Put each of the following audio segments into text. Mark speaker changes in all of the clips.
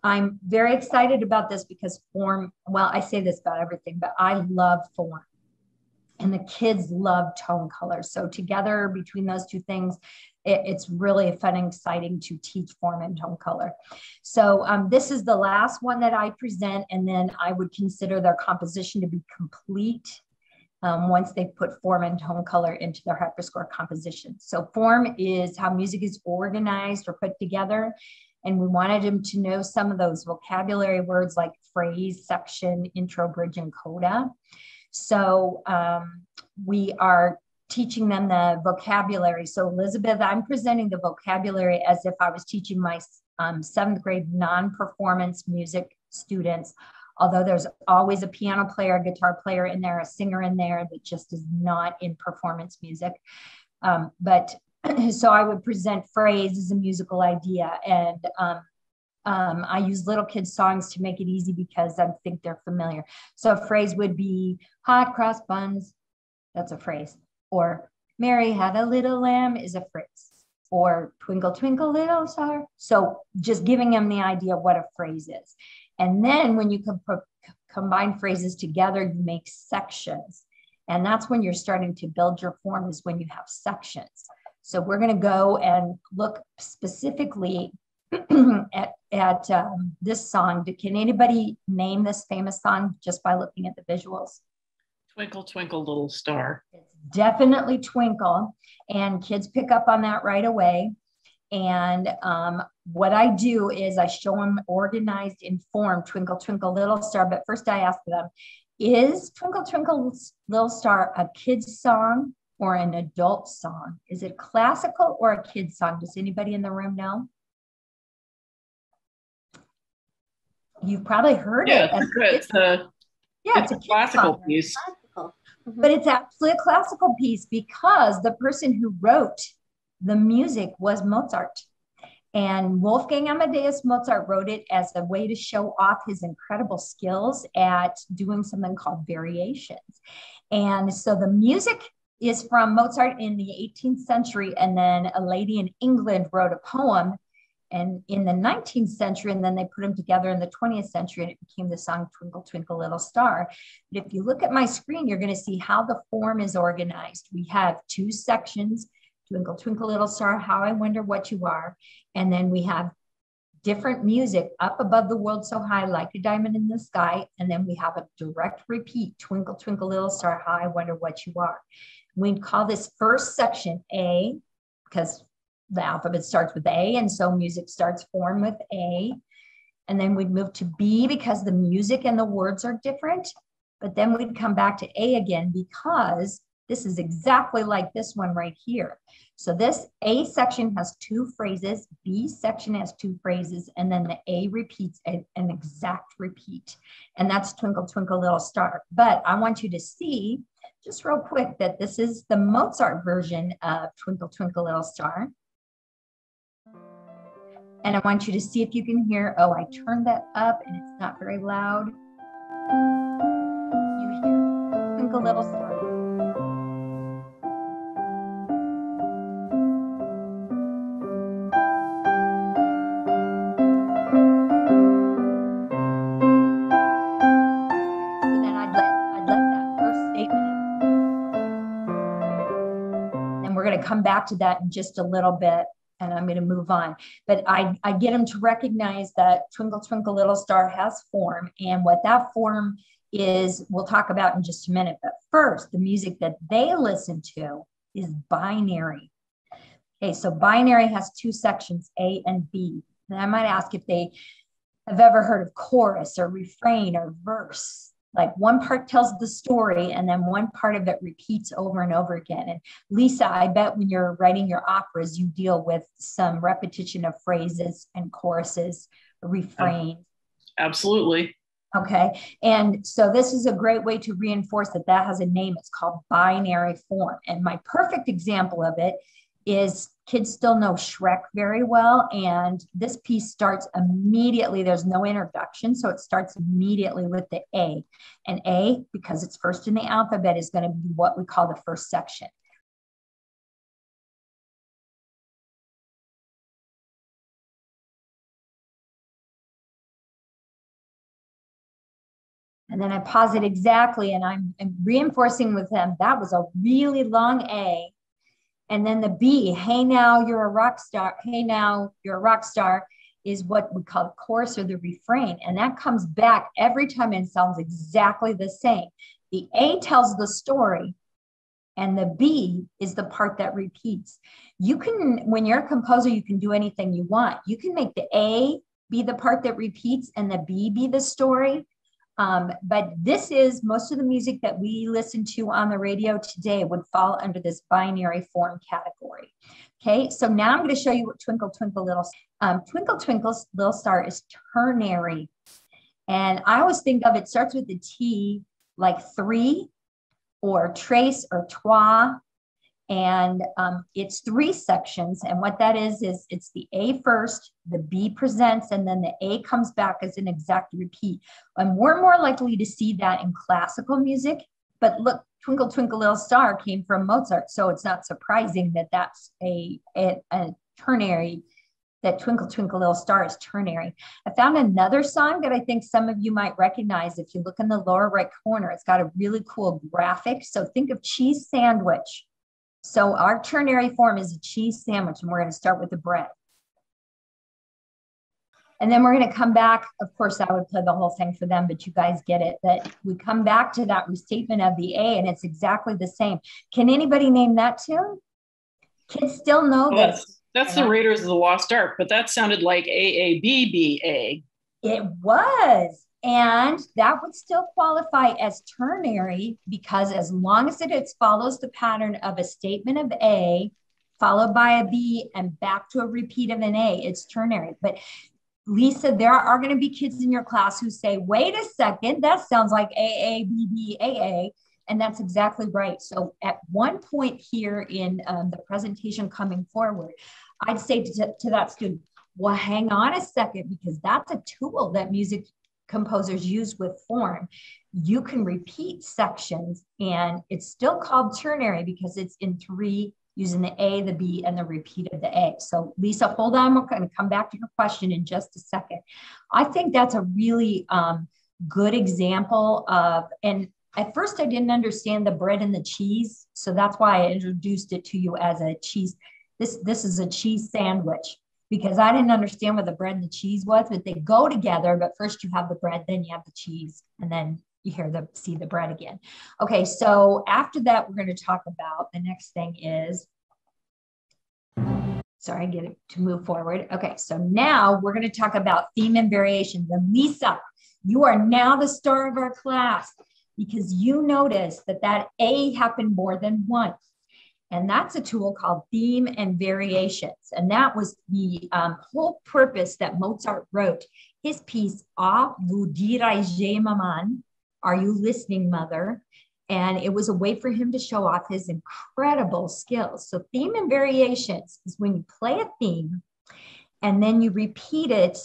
Speaker 1: I'm very excited about this because form, well, I say this about everything, but I love form and the kids love tone color. So together between those two things, it's really fun and exciting to teach form and tone color. So this is the last one that I present, and then I would consider their composition to be complete once they put form and tone color into their Hyperscore composition. So form is how music is organized or put together. And we wanted them to know some of those vocabulary words like phrase, section, intro, bridge, and coda. So we are teaching them the vocabulary. So Elizabeth, I'm presenting the vocabulary as if I was teaching my 7th grade non-performance music students, although there's always a piano player, a guitar player in there, a singer in there that just is not in performance music. So I would present phrase as a musical idea, and I use little kids songs to make it easy because I think they're familiar. So a phrase would be hot cross buns, that's a phrase. Or Mary had a little lamb is a phrase. Or twinkle, twinkle, little star. So just giving them the idea of what a phrase is. And then when you combine phrases together, you make sections. And that's when you're starting to build your form, is when you have sections. So we're going to go and look specifically at this song. Can anybody name this famous song just by looking at the visuals?
Speaker 2: Twinkle, twinkle, little star.
Speaker 1: It's definitely Twinkle, and kids pick up on that right away. And what I do is I show them organized in form, Twinkle, Twinkle, Little Star. But first I ask them, is Twinkle, Twinkle, Little Star a kid's song or an adult song? Is it classical or a kid's song? Does anybody in the room know? You've probably heard it.
Speaker 2: It's a classical piece.
Speaker 1: But it's actually a classical piece because the person who wrote the music was Mozart. And Wolfgang Amadeus Mozart wrote it as a way to show off his incredible skills at doing something called variations. And so the music is from Mozart in the 18th century. And then a lady in England wrote a poem and in the 19th century, and then they put them together in the 20th century, and it became the song Twinkle, Twinkle, Little Star. But if you look at my screen, you're going to see how the form is organized. We have 2 sections, Twinkle, Twinkle, Little Star, How I Wonder What You Are. And then we have different music, Up Above the World So High, Like a Diamond in the Sky. And then we have a direct repeat, Twinkle, Twinkle, Little Star, How I Wonder What You Are. We call this first section A because the alphabet starts with A, and so music starts form with A. And then we'd move to B because the music and the words are different. But then we'd come back to A again because this is exactly like this one right here. So this A section has 2 phrases, B section has 2 phrases, and then the A repeats an exact repeat. And that's Twinkle, Twinkle, Little Star. But I want you to see, just real quick, that this is the Mozart version of Twinkle, Twinkle, Little Star. And I want you to see if you can hear, oh, I turned that up and it's not very loud. You hear Twinkle Little Star. So then I'd let that first statement in. And we're going to come back to that in just a little bit. And I'm going to move on. But I get them to recognize that Twinkle, Twinkle, Little Star has form. And what that form is, we'll talk about in just a minute. But first, the music that they listen to is binary. Okay, so binary has 2 sections, A and B. And I might ask if they have ever heard of chorus or refrain or verse. Like one part tells the story and then one part of it repeats over and over again. And Lisa, I bet when you're writing your operas, you deal with some repetition of phrases and choruses, refrain.
Speaker 2: Absolutely.
Speaker 1: Okay. And so this is a great way to reinforce that that has a name. It's called binary form. And my perfect example of it is kids still know Shrek very well. And this piece starts immediately. There's no introduction. So it starts immediately with the A. And A, because it's first in the alphabet, is going to be what we call the first section. And then I pause it exactly, and I'm reinforcing with them, that was a really long A. And then the B, hey, now you're a rock star. Hey, now you're a rock star is what we call the chorus or the refrain. And that comes back every time and sounds exactly the same. The A tells the story, and the B is the part that repeats. You can, when you're a composer, you can do anything you want. You can make the A be the part that repeats and the B be the story. But this is most of the music that we listen to on the radio today would fall under this binary form category. Okay, so now I'm going to show you what Twinkle Twinkle Little Star is ternary. And I always think of it starts with the T like three or trace or trois. And it's three sections. And what that is it's the A first, the B presents, and then the A comes back as an exact repeat. And we're more likely to see that in classical music. But look, Twinkle Twinkle Little Star came from Mozart. So it's not surprising that that's a ternary, that Twinkle Twinkle Little Star is ternary. I found another song that I think some of you might recognize. If you look in the lower right corner, it's got a really cool graphic. So think of cheese sandwich. So our ternary form is a cheese sandwich, and we're going to start with the bread. And then we're going to come back. Of course, I would play the whole thing for them, but you guys get it, that we come back to that restatement of the A, and it's exactly the same. Can anybody name that tune? Kids still know this.
Speaker 2: That's the Raiders of the Lost Ark, but that sounded like AABBA.
Speaker 1: It was. And that would still qualify as ternary because as long as it follows the pattern of a statement of A, followed by a B, and back to a repeat of an A, it's ternary. But Lisa, there are going to be kids in your class who say, wait a second, that sounds like AABBAA. And that's exactly right. So at one point here in the presentation coming forward, I'd say to that student, well, hang on a second, because that's a tool that music composers use with form. You can repeat sections, and it's still called ternary because it's in three, using the A, the B, and the repeat of the A. So Lisa, hold on. We're going to come back to your question in just a second. I think that's a really good example of, and at first I didn't understand the bread and the cheese. So that's why I introduced it to you as a cheese. This is a cheese sandwich, because I didn't understand what the bread and the cheese was, but they go together. But first you have the bread, then you have the cheese, and then you see the bread again. Okay, so after that, we're going to talk about the next thing is, sorry, get it to move forward. Okay, so now we're going to talk about theme and variations. And Lisa, you are now the star of our class because you noticed that A happened more than once. And that's a tool called theme and variations. And that was the whole purpose that Mozart wrote his piece, A vous dirai-je, maman? Are you listening, mother? And it was a way for him to show off his incredible skills. So theme and variations is when you play a theme and then you repeat it,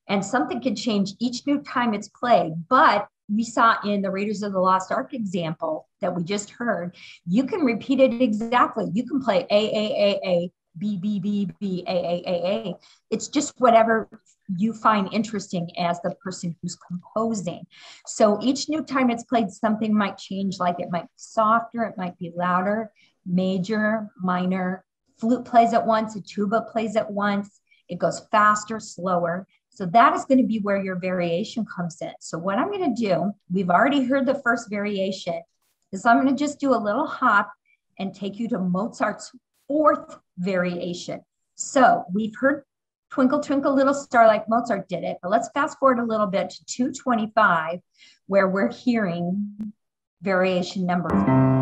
Speaker 1: and something can change each new time it's played. But we saw in the Raiders of the Lost Ark example that we just heard, you can repeat it exactly. You can play A, A, A, A, B, B, B, B, A, A, A, A. It's just whatever you find interesting as the person who's composing. So each new time it's played, something might change, like it might be softer, it might be louder, major, minor, flute plays at once, a tuba plays at once, it goes faster, slower. So that is going to be where your variation comes in. So what I'm going to do, we've already heard the first variation, is I'm going to just do a little hop and take you to Mozart's fourth variation. So we've heard Twinkle, Twinkle, Little Star like Mozart did it, but let's fast forward a little bit to 225, where we're hearing variation number 4.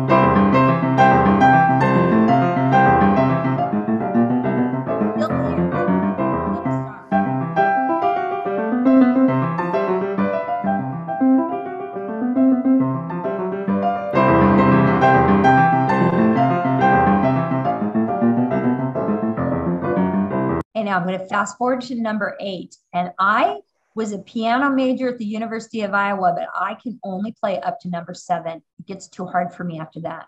Speaker 1: And now I'm going to fast forward to number 8. And I was a piano major at the University of Iowa, but I can only play up to number 7. It gets too hard for me after that.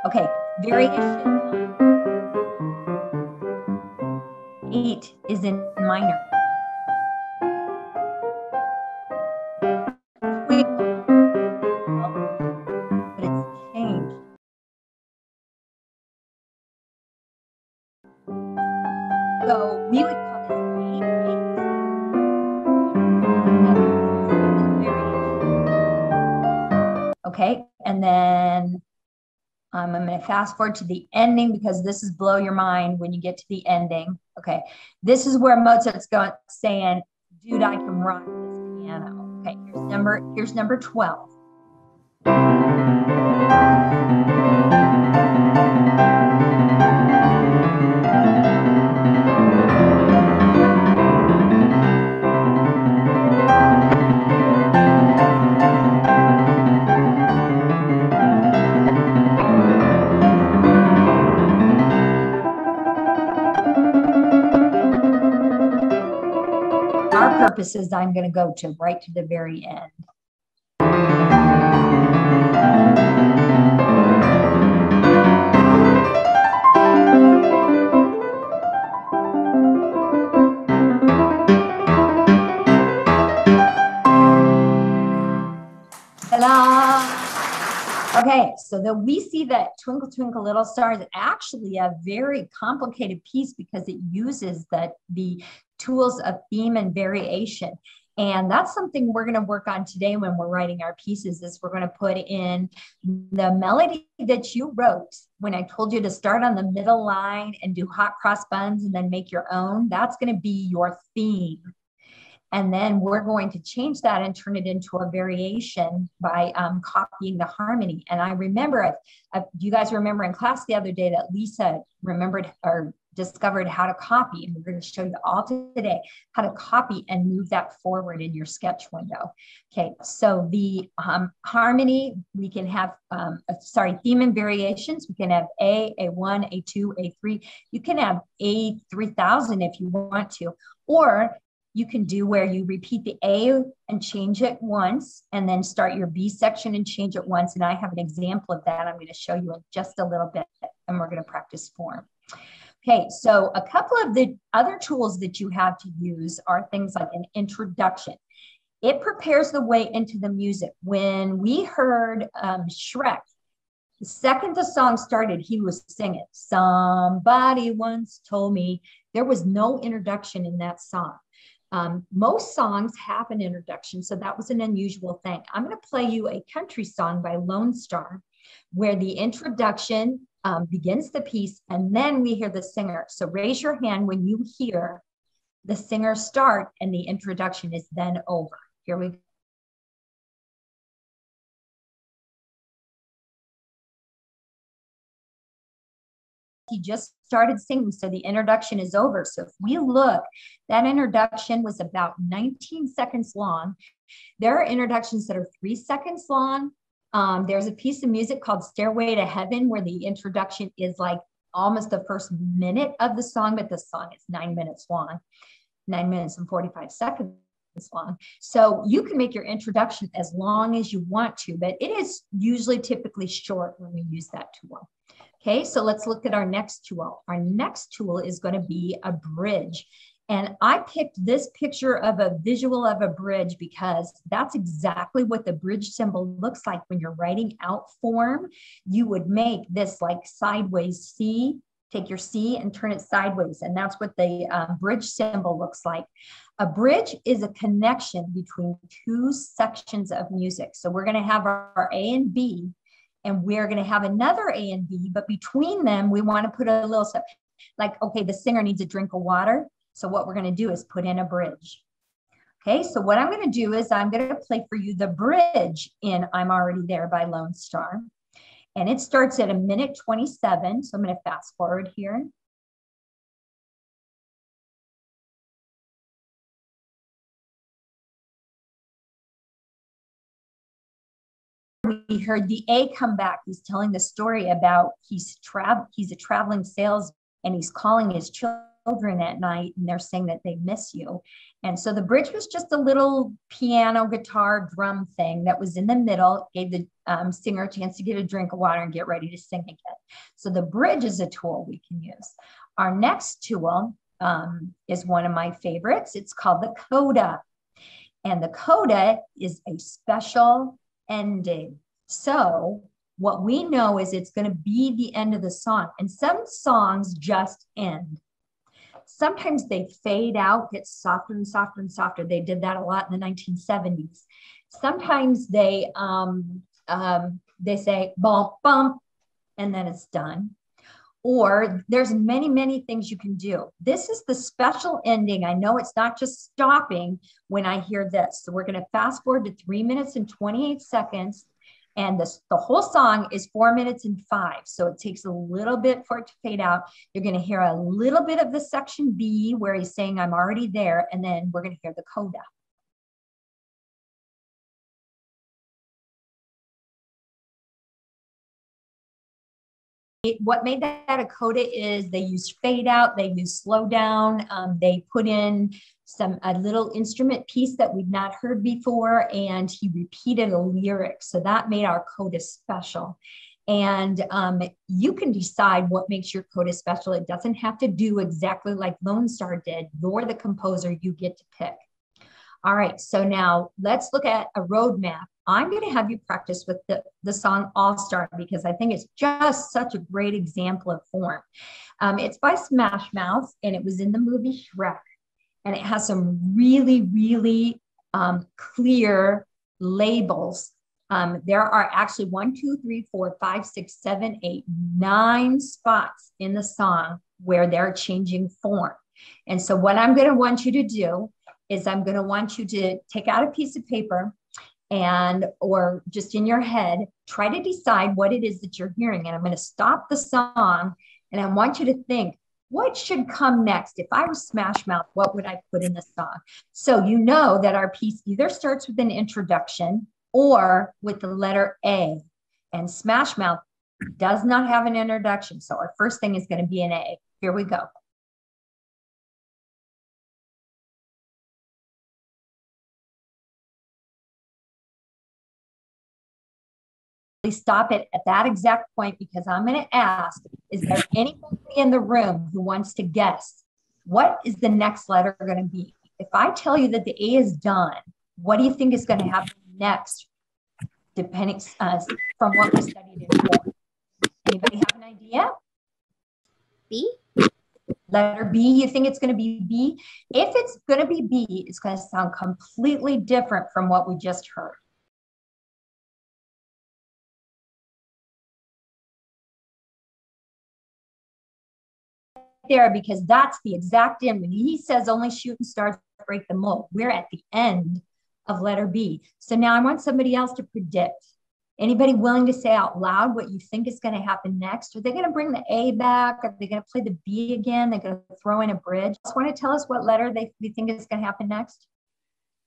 Speaker 1: Okay, variation 8 is in minor. So we would call this A8. Okay, and then I'm going to fast forward to the ending because this is blow your mind when you get to the ending. Okay, this is where Mozart's saying, dude, I can rock this piano. Okay, here's number 12. Our purposes, I'm going to go to right to the very end. Ta-da! Okay, so that we see that Twinkle Twinkle Little Star is actually a very complicated piece because it uses the tools of theme and variation. And that's something we're going to work on today when we're writing our pieces is we're going to put in the melody that you wrote when I told you to start on the middle line and do hot cross buns and then make your own. That's going to be your theme. And then we're going to change that and turn it into a variation by copying the harmony. And I remember, do you guys remember in class the other day that Lisa remembered or discovered how to copy? And we're going to show you all today how to copy and move that forward in your sketch window. Okay, so the harmony, we can have, theme and variations. We can have A1, A2, A3. You can have A3000 if you want to, or you can do where you repeat the A and change it once and then start your B section and change it once. And I have an example of that I'm going to show you in just a little bit, and we're going to practice form. Okay, so a couple of the other tools that you have to use are things like an introduction. It prepares the way into the music. When we heard Shrek, the second the song started, he was singing, "Somebody once told me." There was no introduction in that song. Most songs have an introduction, so that was an unusual thing. I'm going to play you a country song by Lone Star, where the introduction begins the piece, and then we hear the singer. So raise your hand when you hear the singer start and the introduction is then over. Here we go. He just started singing, so the introduction is over. So if we look, that introduction was about 19 seconds long. There are introductions that are 3 seconds long. There's a piece of music called Stairway to Heaven where the introduction is like almost the first minute of the song, but the song is 9 minutes long, 9 minutes and 45 seconds long. So you can make your introduction as long as you want to, but it is usually typically short when we use that tool. Okay, so let's look at our next tool. Our next tool is going to be a bridge. And I picked this picture of a visual of a bridge because that's exactly what the bridge symbol looks like when you're writing out form. You would make this like sideways C, take your C and turn it sideways. And that's what the bridge symbol looks like. A bridge is a connection between two sections of music. So we're going to have our A and B, and we're going to have another A and B, but between them, we want to put a little stuff like, okay, the singer needs a drink of water. So what we're going to do is put in a bridge. Okay, so what I'm going to do is I'm going to play for you the bridge in I'm Already There by Lone Star. And it starts at 1:27. So I'm going to fast forward here. We heard the A come back. He's telling the story about he's a traveling salesman and he's calling his children at night and they're saying that they miss you. And so the bridge was just a little piano, guitar, drum thing that was in the middle, gave the singer a chance to get a drink of water and get ready to sing again. So the bridge is a tool we can use. Our next tool is one of my favorites. It's called the coda. And the coda is a special ending. So What we know is it's going to be the end of the song. And some songs just end. Sometimes they fade out, get softer and softer and softer. They did that a lot in the 1970s. Sometimes they say bump, bump, and then it's done. Or there's many, many things you can do. This is the special ending. I know it's not just stopping when I hear this. So we're going to fast forward to 3 minutes and 28 seconds. And the whole song is 4 minutes and 5. So it takes a little bit for it to fade out. You're going to hear a little bit of the section B where he's saying, I'm already there. And then we're going to hear the coda. What made that a coda is they used fade out, they used slow down, they put in a little instrument piece that we've not heard before, and he repeated a lyric. So that made our coda special. And you can decide what makes your coda special. It doesn't have to do exactly like Lone Star did. You're the composer, you get to pick. All right, so now let's look at a roadmap. I'm going to have you practice with the song All Star because I think it's just such a great example of form. It's by Smash Mouth, and it was in the movie Shrek. And it has some really, really clear labels. There are actually 1, 2, 3, 4, 5, 6, 7, 8, 9 spots in the song where they're changing form. And so what I'm going to want you to do is I'm going to want you to take out a piece of paper or just in your head, try to decide what it is that you're hearing. And I'm going to stop the song and I want you to think, what should come next? If I was Smash Mouth, what would I put in the song? So you know that our piece either starts with an introduction or with the letter A. And Smash Mouth does not have an introduction. So our first thing is going to be an A. Here we go. Stop it at that exact point because I'm going to ask, is there anybody in the room who wants to guess what is the next letter going to be? If I tell you that the A is done, what do you think is going to happen next, depending from what we studied in form? Anybody have an idea?
Speaker 3: B?
Speaker 1: Letter B, you think it's going to be B? If it's going to be B, it's going to sound completely different from what we just heard. There, because that's the exact end. When he says only shooting stars break the mold, we're at the end of letter B. So now I want somebody else to predict. Anybody willing to say out loud what you think is going to happen next? Are they going to bring the A back? Are they going to play the B again? They're going to throw in a bridge. Just want to tell us what letter they think is going to happen next?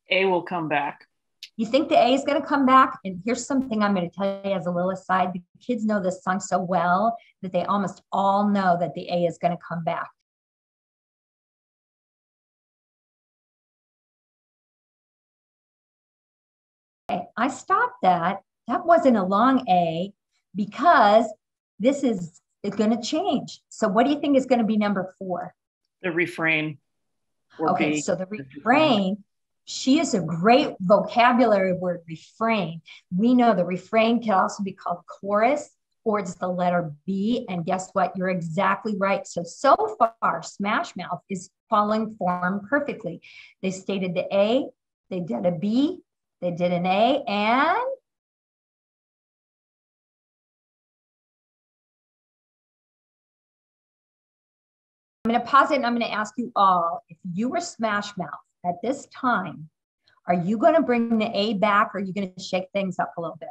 Speaker 2: A will come back.
Speaker 1: You think the A is going to come back? And here's something I'm going to tell you as a little aside. The kids know this song so well that they almost all know that the A is going to come back. Okay, I stopped that. That wasn't a long A because this is going to change. So what do you think is going to be number 4?
Speaker 2: The refrain.
Speaker 1: Okay, B. So the refrain. She is a great vocabulary word, refrain. We know the refrain can also be called chorus, or it's the letter B. And guess what? You're exactly right. So far, Smash Mouth is following form perfectly. They stated the A, they did a B, they did an A, and I'm going to pause it and I'm going to ask you all, if you were Smash Mouth, at this time, are you going to bring the A back or are you going to shake things up a little bit?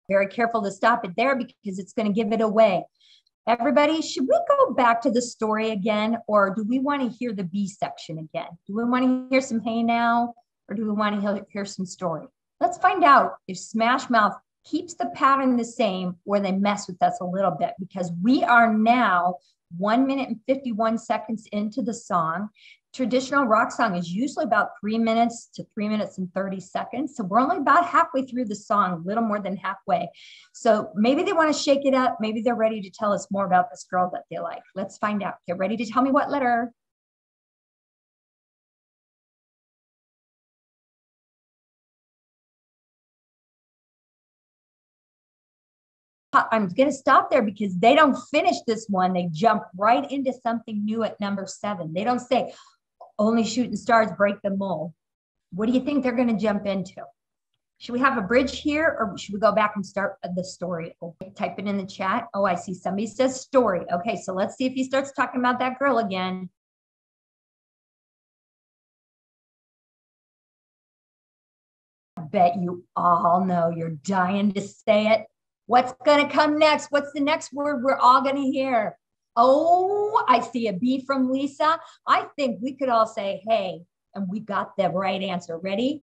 Speaker 1: Very careful to stop it there because it's going to give it away. Everybody, should we go back to the story again, or do we want to hear the B section again? Do we want to hear some hey now, or do we want to hear some story? Let's find out if Smash Mouth keeps the pattern the same or they mess with us a little bit, because we are now 1 minute and 51 seconds into the song. Traditional rock song is usually about 3 minutes to 3 minutes and 30 seconds. So we're only about halfway through the song, a little more than halfway. So maybe they want to shake it up. Maybe they're ready to tell us more about this girl that they like. Let's find out. Get ready to tell me what letter. I'm going to stop there because they don't finish this one. They jump right into something new at number 7. They don't say only shooting stars break the mold. What do you think they're going to jump into? Should we have a bridge here or should we go back and start the story? Okay, type it in the chat. Oh, I see somebody says story. Okay, so let's see if he starts talking about that girl again. I bet you all know, you're dying to say it. What's going to come next? What's the next word we're all going to hear? Oh, I see a B from Lisa. I think we could all say, hey, and we got the right answer. Ready?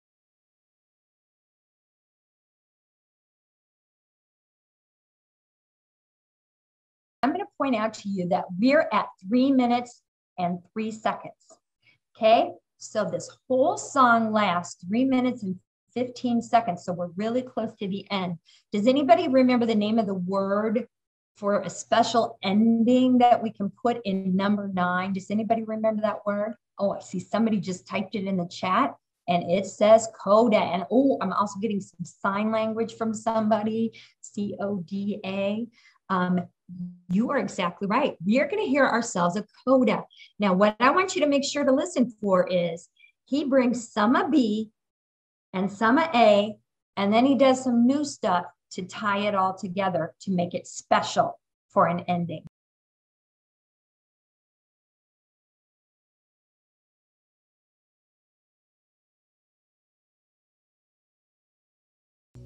Speaker 1: I'm going to point out to you that we're at 3 minutes and 3 seconds. Okay, so this whole song lasts 3 minutes and 15 seconds. So we're really close to the end. Does anybody remember the name of the word for a special ending that we can put in number 9? Does anybody remember that word? Oh, I see somebody just typed it in the chat and it says coda. And oh, I'm also getting some sign language from somebody, C-O-D-A. You are exactly right. We are going to hear ourselves a coda. Now, what I want you to make sure to listen for is he brings some a B and some a A, and then he does some new stuff to tie it all together to make it special for an ending.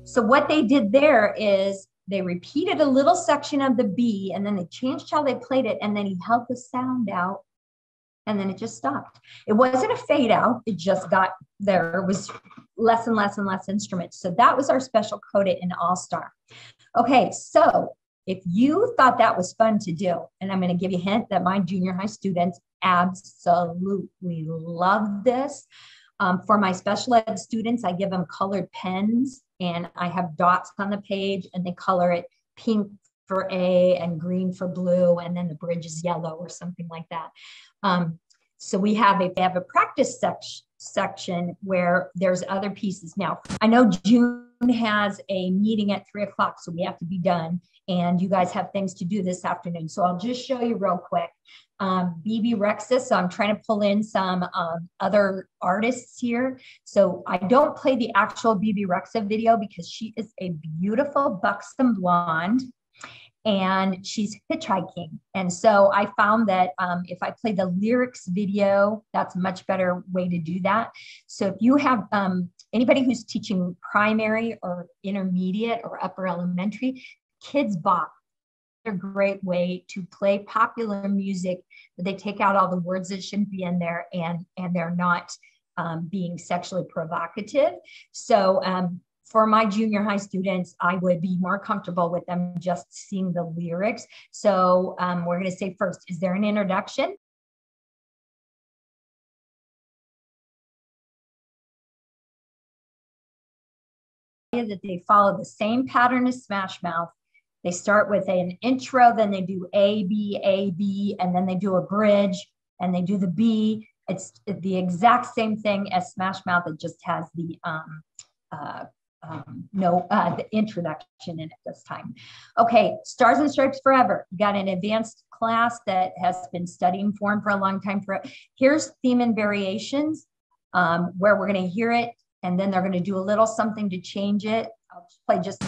Speaker 1: So what they did there is they repeated a little section of the B and then they changed how they played it. And then he held the sound out and then it just stopped. It wasn't a fade out. It just got there. It was less and less and less instruments. So that was our special coda in All-Star. Okay, so if you thought that was fun to do, and I'm going to give you a hint that my junior high students absolutely love this. For my special ed students, I give them colored pens and I have dots on the page and they color it pink for A and green for blue. And then the bridge is yellow or something like that. So we have a practice section where there's other pieces. Now, I know June has a meeting at 3 o'clock, so we have to be done. And you guys have things to do this afternoon. So I'll just show you real quick. BB Rexis, so I'm trying to pull in some other artists here. So I don't play the actual BB Rexis video because she is a beautiful buxom blonde and she's hitchhiking. And so I found that if I play the lyrics video, that's a much better way to do that. So if you have anybody who's teaching primary or intermediate or upper elementary, Kids Bop, a great way to play popular music, but they take out all the words that shouldn't be in there and they're not being sexually provocative. So for my junior high students, I would be more comfortable with them just seeing the lyrics. So we're going to say first, is there an introduction? That they follow the same pattern as Smash Mouth. They start with an intro, then they do A, B, and then they do a bridge and they do the B. It's the exact same thing as Smash Mouth. It just has the the introduction in it this time. Okay, Stars and Stripes Forever. You got an advanced class that has been studying form for a long time. Here's theme and variations where we're going to hear it and then they're going to do a little something to change it. I'll just play just.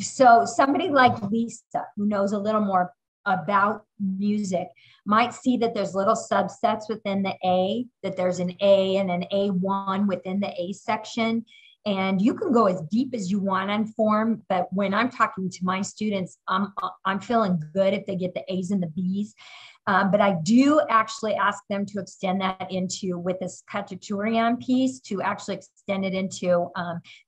Speaker 1: So somebody like Lisa, who knows a little more about music, might see that there's little subsets within the A, that there's an A and an A1 within the A section. And you can go as deep as you want on form, but when I'm talking to my students, I'm feeling good if they get the A's and the B's. But I do actually ask them to extend that into, with this Cacciatorian piece, to actually extend it into,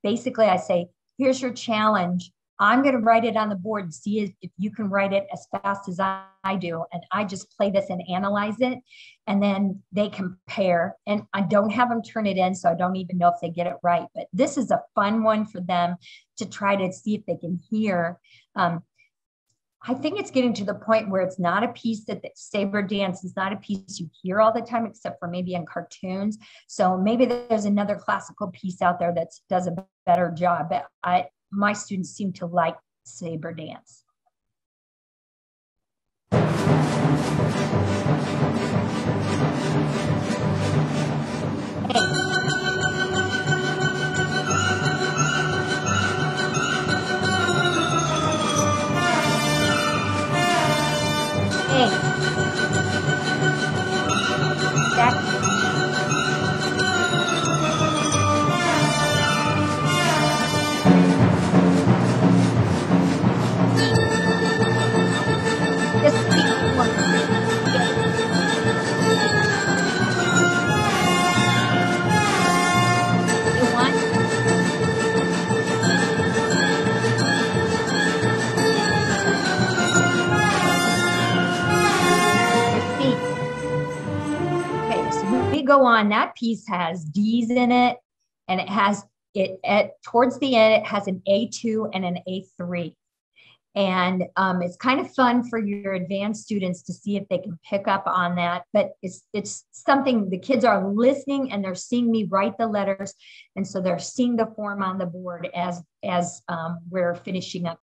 Speaker 1: basically I say, here's your challenge. I'm going to write it on the board and see if you can write it as fast as I do. And I just play this and analyze it. And then they compare. And I don't have them turn it in, so I don't even know if they get it right. But this is a fun one for them to try to see if they can hear. I think it's getting to the point where it's not a piece that Saber Dance is not a piece you hear all the time, except for maybe in cartoons. So maybe there's another classical piece out there that does a better job. But my students seem to like Saber Dance. Go on, that piece has D's in it, and it has it towards the end, it has an A2 and an A3. And it's kind of fun for your advanced students to see if they can pick up on that. But it's something the kids are listening and they're seeing me write the letters. And so they're seeing the form on the board as we're finishing up